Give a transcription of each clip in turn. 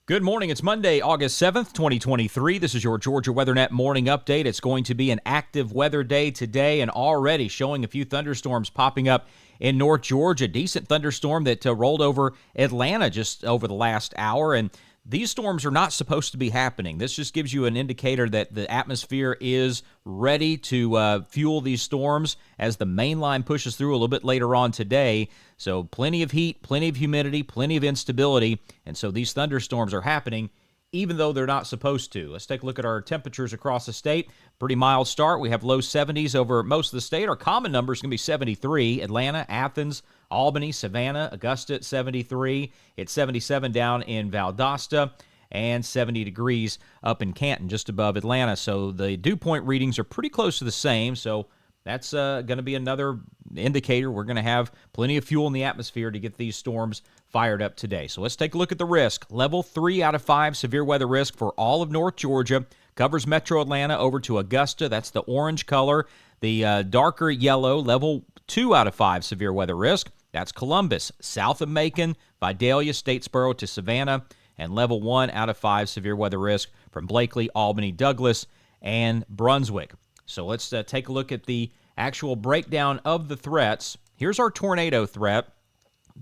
Good morning. It's Monday, August 7th, 2023. This is your Georgia WeatherNet morning update. It's going to be an active weather day today and already showing a few thunderstorms popping up in North Georgia. Decent thunderstorm that rolled over Atlanta just over the last hour, and these storms are not supposed to be happening. This just gives you an indicator that the atmosphere is ready to fuel these storms as the main line pushes through a little bit later on today. So plenty of heat, plenty of humidity, plenty of instability, and so these thunderstorms are happening even though they're not supposed to. Let's take a look at our temperatures across the state. Pretty mild start. We have low 70s over most of the state. Our common number is going to be 73. Atlanta, Athens, Albany, Savannah, Augusta at 73. It's 77 down in Valdosta and 70 degrees up in Canton, just above Atlanta. So the dew point readings are pretty close to the same. So that's going to be another indicator. We're going to have plenty of fuel in the atmosphere to get these storms fired up today. So let's take a look at the risk. Level 3 out of 5 severe weather risk for all of North Georgia. Covers metro Atlanta over to Augusta. That's the orange color. The darker yellow, level 2 out of 5 severe weather risk. That's Columbus, south of Macon, Vidalia, Statesboro to Savannah. And level 1 out of 5 severe weather risk from Blakely, Albany, Douglas, and Brunswick. So let's take a look at the actual breakdown of the threats. Here's our tornado threat.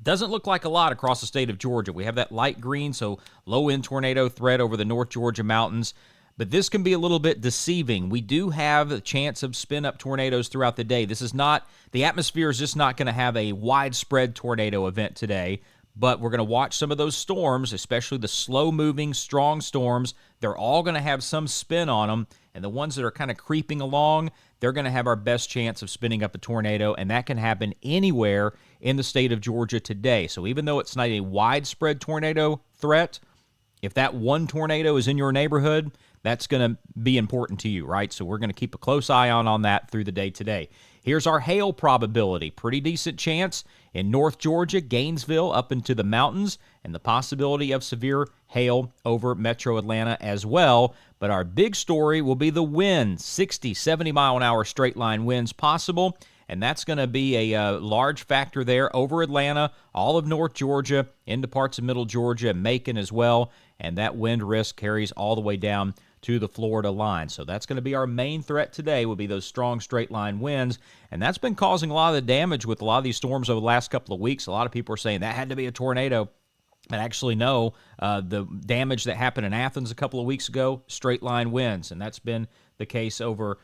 Doesn't look like a lot across the state of Georgia. We have that light green, so low-end tornado threat over the North Georgia mountains. But this can be a little bit deceiving. We do have a chance of spin-up tornadoes throughout the day. This is not, the atmosphere is just not going to have a widespread tornado event today. But we're going to watch some of those storms, especially the slow-moving, strong storms. They're all going to have some spin on them. And the ones that are kind of creeping along, they're going to have our best chance of spinning up a tornado, and that can happen anywhere in the state of Georgia today. So even though it's not a widespread tornado threat, if that one tornado is in your neighborhood, that's going to be important to you, right? So we're going to keep a close eye on that through the day today. Here's our hail probability. Pretty decent chance in North Georgia, Gainesville, up into the mountains, and the possibility of severe hail over metro Atlanta as well. But our big story will be the wind, 60, 70-mile-an-hour straight-line winds possible, and that's going to be a large factor there over Atlanta, all of North Georgia, into parts of Middle Georgia, and Macon as well, and that wind risk carries all the way down to the Florida line. So that's going to be our main threat today, will be those strong straight-line winds, and that's been causing a lot of the damage with a lot of these storms over the last couple of weeks. A lot of people are saying that had to be a tornado. And actually, no, the damage that happened in Athens a couple of weeks ago, straight-line winds, and that's been the case over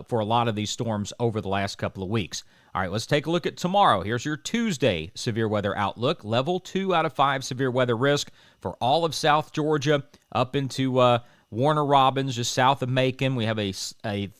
for a lot of these storms over the last couple of weeks. All right, let's take a look at tomorrow. Here's your Tuesday severe weather outlook. Level 2 out of 5 severe weather risk for all of South Georgia up into Warner Robins, just south of Macon. We have a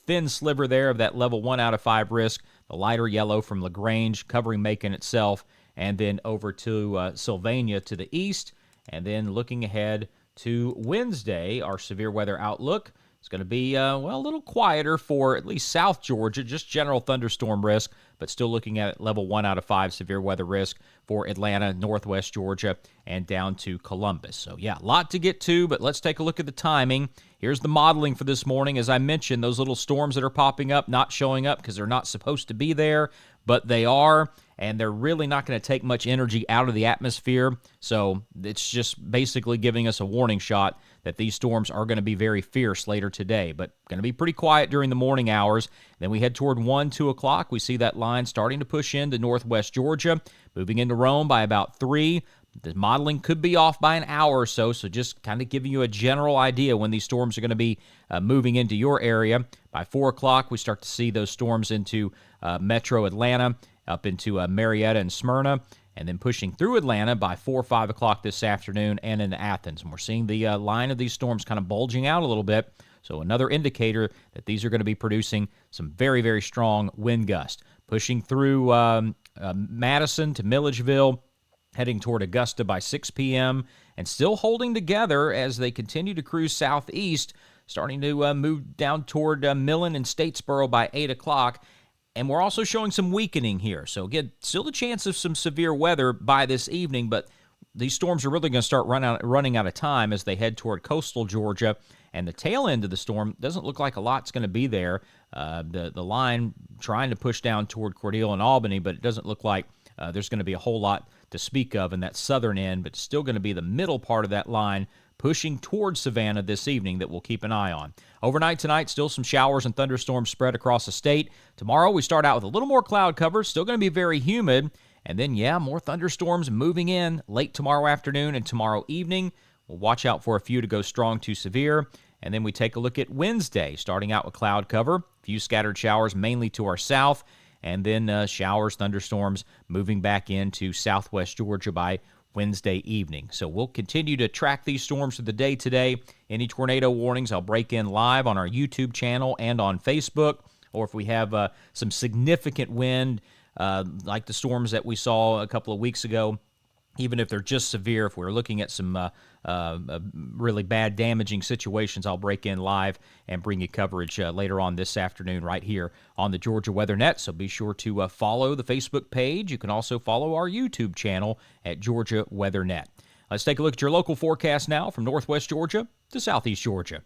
thin sliver there of that level 1 out of 5 risk, the lighter yellow from LaGrange covering Macon itself, and then over to Sylvania to the east. And then looking ahead to Wednesday, our severe weather outlook is going to be, a little quieter for at least South Georgia, just general thunderstorm risk, but still looking at level 1 out of 5 severe weather risk for Atlanta, northwest Georgia, and down to Columbus. So, yeah, a lot to get to, but let's take a look at the timing. Here's the modeling for this morning. As I mentioned, those little storms that are popping up, not showing up because they're not supposed to be there, but they are, and they're really not going to take much energy out of the atmosphere. So it's just basically giving us a warning shot that these storms are going to be very fierce later today, but going to be pretty quiet during the morning hours. Then we head toward 1, 2 o'clock. We see that line starting to push into northwest Georgia, moving into Rome by about 3. The modeling could be off by an hour or so, so just kind of giving you a general idea when these storms are going to be moving into your area. By 4 o'clock, we start to see those storms into metro Atlanta, up into Marietta and Smyrna, and then pushing through Atlanta by 4 or 5 o'clock this afternoon and into Athens. And we're seeing the line of these storms kind of bulging out a little bit, so another indicator that these are going to be producing some very, very strong wind gusts. Pushing through Madison to Milledgeville, heading toward Augusta by 6 p.m., and still holding together as they continue to cruise southeast, starting to move down toward Millen and Statesboro by 8 o'clock. And we're also showing some weakening here. So, again, still a chance of some severe weather by this evening, but these storms are really going to start running out of time as they head toward coastal Georgia. And the tail end of the storm doesn't look like a lot's going to be there. The line trying to push down toward Cordele and Albany, but it doesn't look like there's going to be a whole lot to speak of in that southern end, but still going to be the middle part of that line pushing towards Savannah this evening that we'll keep an eye on. Overnight tonight, still some showers and thunderstorms spread across the state. Tomorrow, we start out with a little more cloud cover, still going to be very humid. And then, more thunderstorms moving in late tomorrow afternoon and tomorrow evening. We'll watch out for a few to go strong to severe. And then we take a look at Wednesday, starting out with cloud cover. A few scattered showers mainly to our south. And then showers, thunderstorms moving back into southwest Georgia by Wednesday evening. So we'll continue to track these storms through the day today. Any tornado warnings, I'll break in live on our YouTube channel and on Facebook. Or if we have some significant wind, like the storms that we saw a couple of weeks ago, even if they're just severe, if we're looking at some really bad damaging situations, I'll break in live and bring you coverage later on this afternoon right here on the Georgia Weather Net. So be sure to follow the Facebook page. You can also follow our YouTube channel at Georgia Weather Net. Let's take a look at your local forecast now from Northwest Georgia to Southeast Georgia.